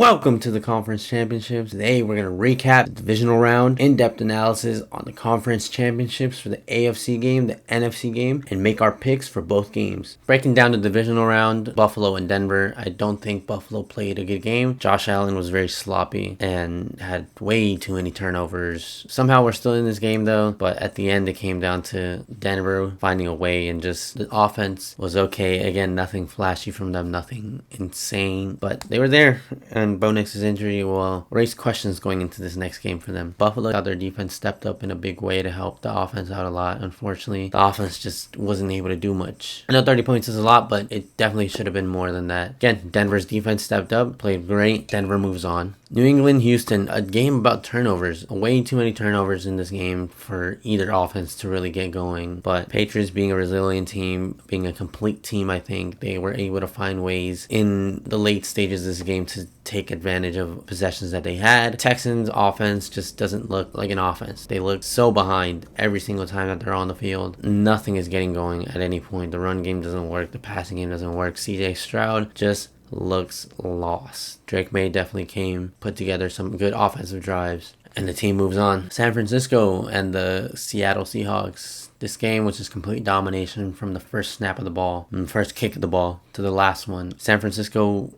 Welcome to the conference championships. Today we're going to recap the divisional round, in-depth analysis on the conference championships for the AFC game, the NFC game, and make our picks for both games. Breaking down the divisional round, Buffalo and Denver. I don't think Buffalo played a good game. Josh Allen was very sloppy and had way too many turnovers. Somehow we're still in this game though, but at the end it came down to Denver finding a way, and just the offense was okay. Again, nothing flashy from them, nothing insane, but they were there. And Bo Nix's injury will raise questions going into this next game for them. Buffalo, their defense stepped up in a big way to help the offense out a lot. Unfortunately, the offense just wasn't able to do much. I know 30 points is a lot, but it definitely should have been more than that. Again, Denver's defense stepped up, played great. Denver moves on. New England, Houston, a game about turnovers. Way too many turnovers in this game for either offense to really get going. But Patriots, being a resilient team, being a complete team, I think they were able to find ways in the late stages of this game to take advantage of possessions that they had. Texans offense just doesn't look like an offense. They look so behind every single time that they're on the field. Nothing is getting going at any point. The run game doesn't work. The passing game doesn't work. CJ Stroud just looks lost. Drake May definitely put together some good offensive drives, and the team moves on. San Francisco and the Seattle Seahawks. This game was just complete domination from the first snap of the ball, and first kick of the ball to the last one. San Francisco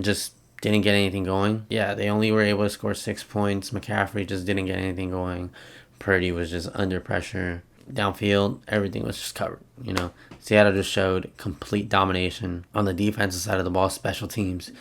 just didn't get anything going. Yeah, they only were able to score 6 points. McCaffrey just didn't get anything going. Purdy was just under pressure. Downfield, everything was just covered, Seattle just showed complete domination on the defensive side of the ball, special teams.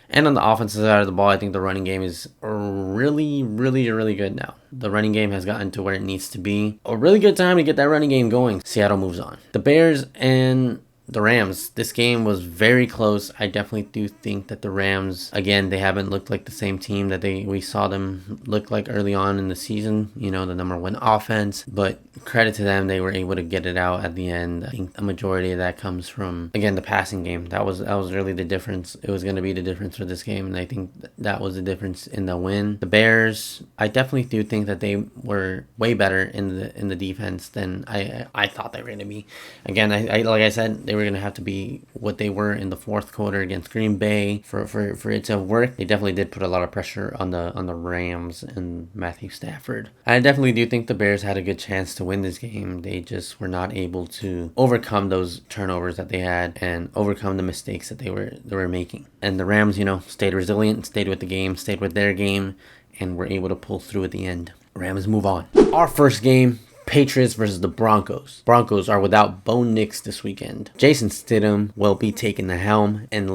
And on the offensive side of the ball, I think the running game is really, really, really good now. The running game has gotten to where it needs to be. A really good time to get that running game going. Seattle moves on. The Bears and the Rams, this game was very close. I definitely do think that the Rams, again, they haven't looked like the same team that we saw them look like early on in the season, the number one offense. But credit to them, they were able to get it out at the end. I think a majority of that comes from, again, the passing game. That was really the difference. It was going to be the difference for this game, and I think that was the difference in the win. The Bears, I definitely do think that they were way better in the defense than I thought they were going to be. Again, I like I said, they were going to have to be what they were in the fourth quarter against Green Bay for it to work. They definitely did put a lot of pressure on the Rams and Matthew Stafford. I definitely do think the Bears had a good chance to win this game. They just were not able to overcome those turnovers that they had and overcome the mistakes that they were making. And the Rams, stayed resilient, stayed with the game, stayed with their game, and were able to pull through at the end. Rams move on. Our first game, Patriots versus the Broncos. Broncos are without Bo Nix this weekend. Jason Stidham will be taking the helm and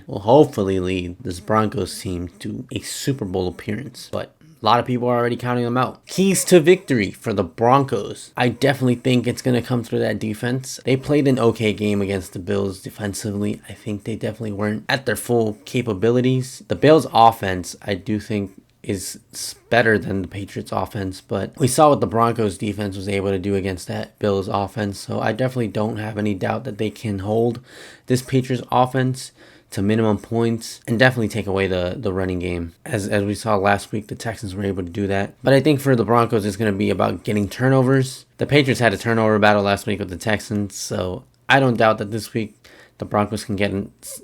hopefully lead this Broncos team to a Super Bowl appearance. But a lot of people are already counting them out. Keys to victory for the Broncos. I definitely think it's going to come through that defense. They played an okay game against the Bills defensively. I think they definitely weren't at their full capabilities. The Bills offense, I do think, is better than the Patriots offense, but we saw what the Broncos defense was able to do against that Bills offense, so I definitely don't have any doubt that they can hold this Patriots offense to minimum points and definitely take away the running game. As we saw last week, the Texans were able to do that. But I think for the Broncos, it's going to be about getting turnovers. The Patriots had a turnover battle last week with the Texans, so I don't doubt that this week the Broncos can get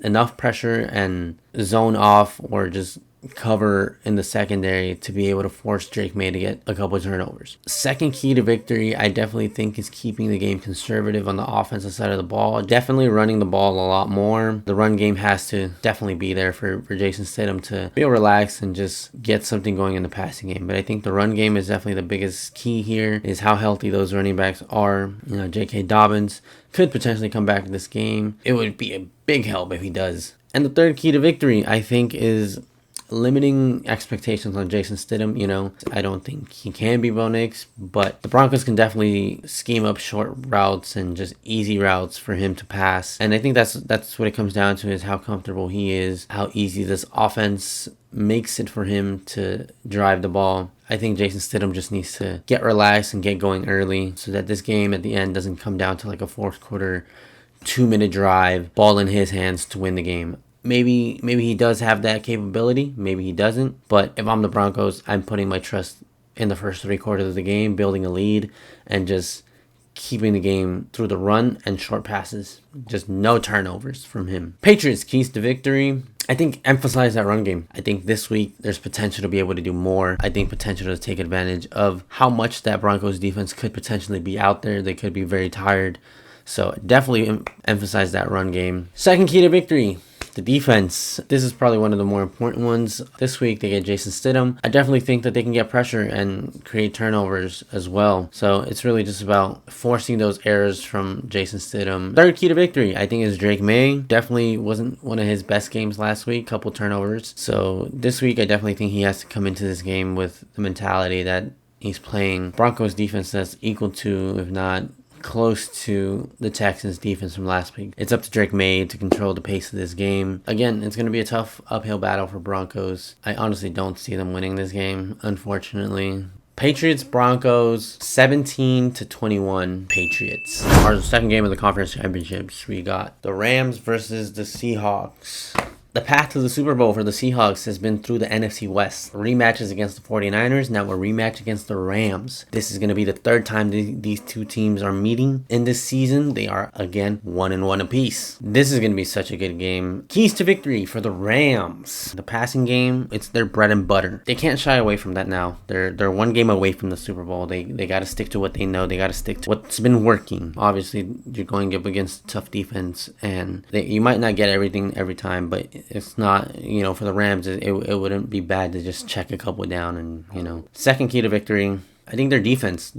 enough pressure and zone off or just cover in the secondary to be able to force Drake May to get a couple of turnovers. Second key to victory, I definitely think, is keeping the game conservative on the offensive side of the ball. Definitely running the ball a lot more. The run game has to definitely be there for Jason Stidham to feel relaxed and just get something going in the passing game. But I think the run game is definitely the biggest key here, is how healthy those running backs are. J.K. Dobbins could potentially come back in this game. It would be a big help if he does. And the third key to victory, I think, is limiting expectations on Jason Stidham. I don't think he can be Bo Nix, but the Broncos can definitely scheme up short routes and just easy routes for him to pass. And I think that's what it comes down to, is how comfortable he is, how easy this offense makes it for him to drive the ball. I think Jason Stidham just needs to get relaxed and get going early so that this game at the end doesn't come down to like a fourth quarter 2-minute drive, ball in his hands to win the game. Maybe he does have that capability. Maybe he doesn't. But if I'm the Broncos, I'm putting my trust in the first 3 quarters of the game, building a lead, and just keeping the game through the run and short passes. Just no turnovers from him. Patriots keys to victory. I think emphasize that run game. I think this week there's potential to be able to do more. I think potential to take advantage of how much that Broncos defense could potentially be out there. They could be very tired. So definitely emphasize that run game. Second key to victory, the defense. This is probably one of the more important ones. This week they get Jason Stidham. I definitely think that they can get pressure and create turnovers as well. So it's really just about forcing those errors from Jason Stidham. Third key to victory, I think, is Drake May. Definitely wasn't one of his best games last week. Couple turnovers. So this week I definitely think he has to come into this game with the mentality that he's playing Broncos defense that's equal to, if not close to, the Texans defense from last week. It's up to Drake May to control the pace of this game. Again, it's going to be a tough uphill battle for Broncos. I honestly don't see them winning this game, unfortunately. Patriots Broncos 17-21 Patriots. Our second game of the conference championships, we got the Rams versus the Seahawks. The path to the Super Bowl for the Seahawks has been through the NFC West. Rematches against the 49ers, now a rematch against the Rams. This is going to be the third time these two teams are meeting in this season. They are, again, 1-1 apiece. This is going to be such a good game. Keys to victory for the Rams. The passing game, it's their bread and butter. They can't shy away from that now. They're one game away from the Super Bowl. They got to stick to what they know. They got to stick to what's been working. Obviously, you're going up against tough defense, and you might not get everything every time, but it's not, for the Rams, it wouldn't be bad to just check a couple down and, Second key to victory, I think their defense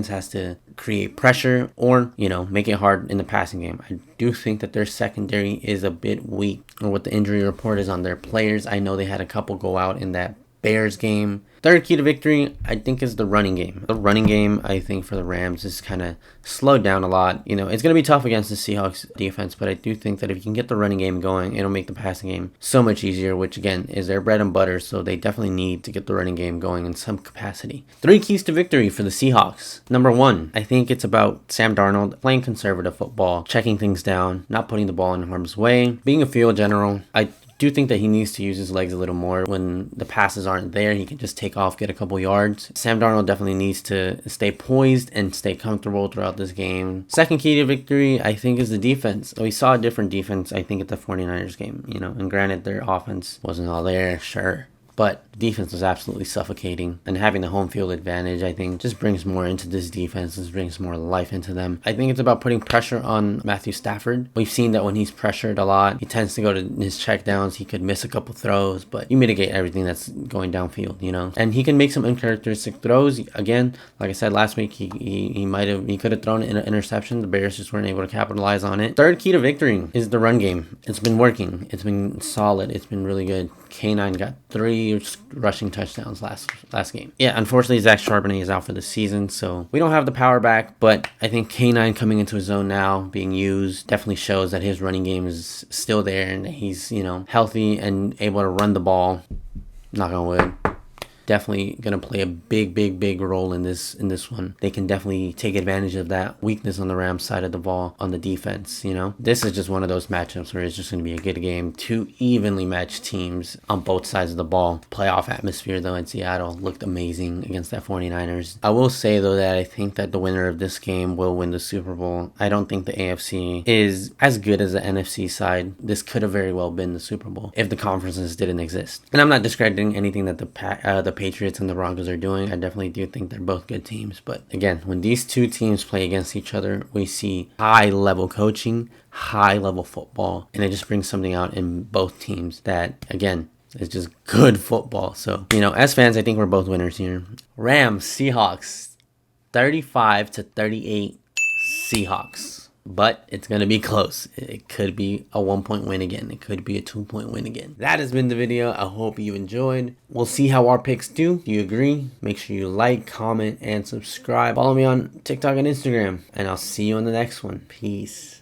has to create pressure or, make it hard in the passing game. I do think that their secondary is a bit weak, or what the injury report is on their players. I know they had a couple go out in that Bears game. Third key to victory, I think, is the running game. The running game, I think, for the Rams is kind of slowed down a lot. It's going to be tough against the Seahawks defense, but I do think that if you can get the running game going, it'll make the passing game so much easier, which, again, is their bread and butter, so they definitely need to get the running game going in some capacity. Three keys to victory for the Seahawks. Number one, I think it's about Sam Darnold playing conservative football, checking things down, not putting the ball in harm's way, being a field general. I do think that he needs to use his legs a little more. When the passes aren't there, he can just take off, get a couple yards. Sam Darnold definitely needs to stay poised and stay comfortable throughout this game. Second key to victory, I think, is the defense. We saw a different defense, I think, at the 49ers game, and granted, their offense wasn't all there, sure. But defense was absolutely suffocating, and having the home field advantage, I think, just brings more into this defense. Just brings more life into them. I think it's about putting pressure on Matthew Stafford. We've seen that when he's pressured a lot, he tends to go to his checkdowns. He could miss a couple throws, but you mitigate everything that's going downfield, and he can make some uncharacteristic throws. Again, like I said last week, he could have thrown an interception. The Bears just weren't able to capitalize on it. Third key to victory is the run game. It's been working. It's been solid. It's been really good. K9 got 3 rushing touchdowns last game. Yeah, unfortunately, Zach Charbonnet is out for the season, so we don't have the power back, but I think K9 coming into his own now, being used, definitely shows that his running game is still there and that he's, healthy and able to run the ball. Knock on wood. Definitely going to play a big role in this one. They can definitely take advantage of that weakness on the Rams side of the ball on the defense, This is just one of those matchups where it's just going to be a good game. Two evenly matched teams on both sides of the ball. Playoff atmosphere, though, in Seattle looked amazing against that 49ers. I will say, though, that I think that the winner of this game will win the Super Bowl. I don't think the AFC is as good as the NFC side. This could have very well been the Super Bowl if the conferences didn't exist. And I'm not discrediting anything that the Patriots and the Broncos are doing. I definitely do think they're both good teams. But again, when these two teams play against each other, we see high-level coaching, high-level football, and it just brings something out in both teams that, again, is just good football. So, as fans, I think we're both winners here. Rams, Seahawks, 35-38 Seahawks. But it's going to be close. It could be a 1-point win again. It could be a 2-point win again. That has been the video. I hope you enjoyed. We'll see how our picks do. Do you agree? Make sure you like, comment, and subscribe. Follow me on TikTok and Instagram. And I'll see you on the next one. Peace.